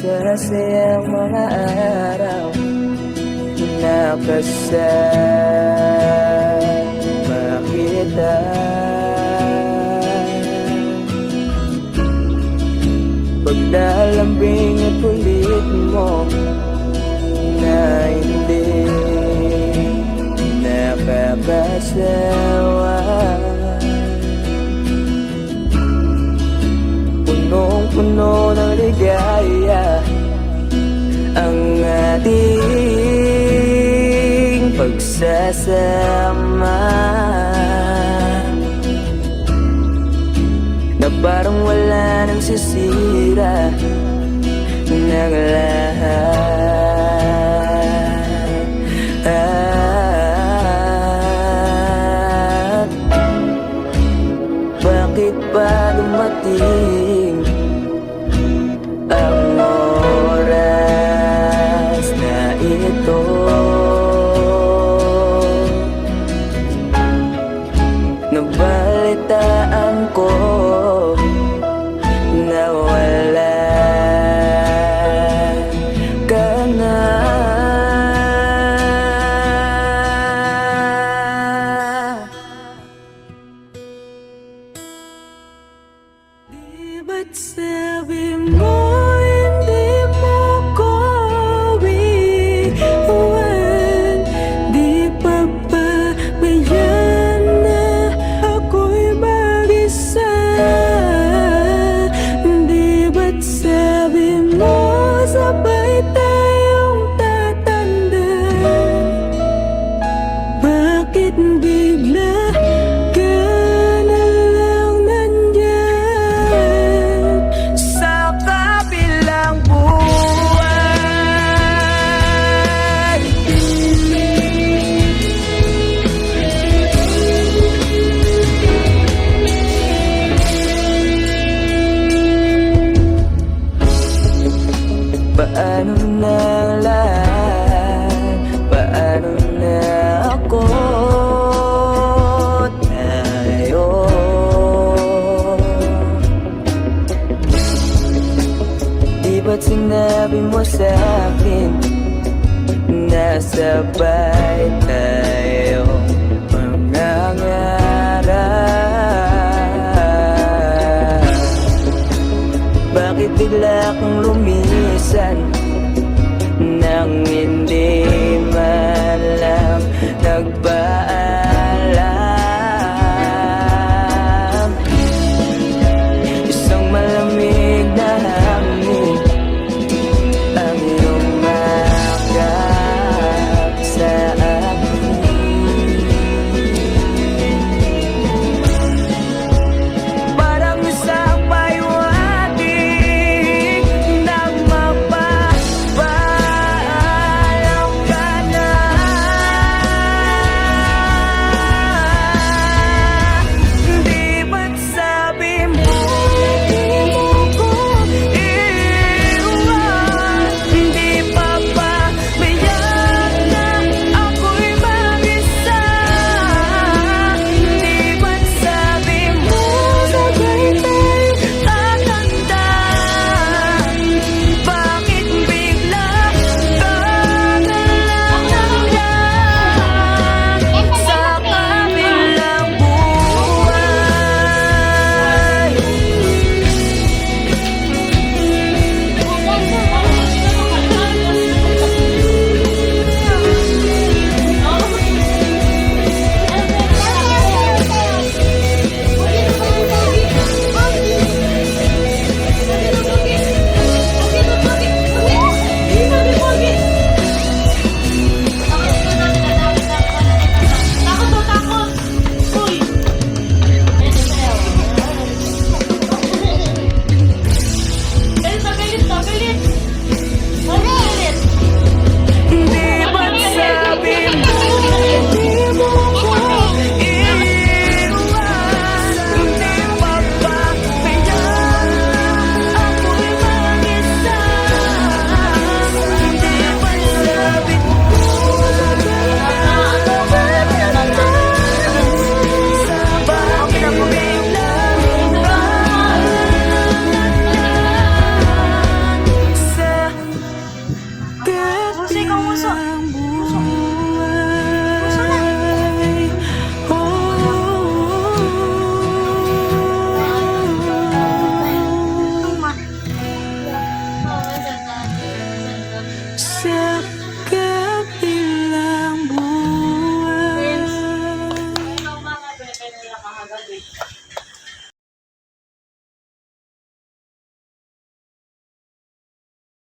masasayang mga araw na kasama kita. Paglalambing at kulit mo na hindi nakakasawa, punong-puno ng ligaya ang ating pagsasama, na parang wala nang sisira ng lahat. Bakit ba dumating ang oras na ito? Nabalitaan ko na wala ka na. Di ba't sabi mo hindi mo ko iwan? Di pa ba bayan na ako'y mag-isa? Di ba't sabi mo sabay tayong tatanda? Bakit bigla ka na lang nandyan sa kabilang buwan? Paano na ang lahat? Paano na ako? Tayo di ba't sinabi mo sa'kin na sabay tayo mangangarap? Bakit bigla kang lumisan nang hindi man lang nagpaalam?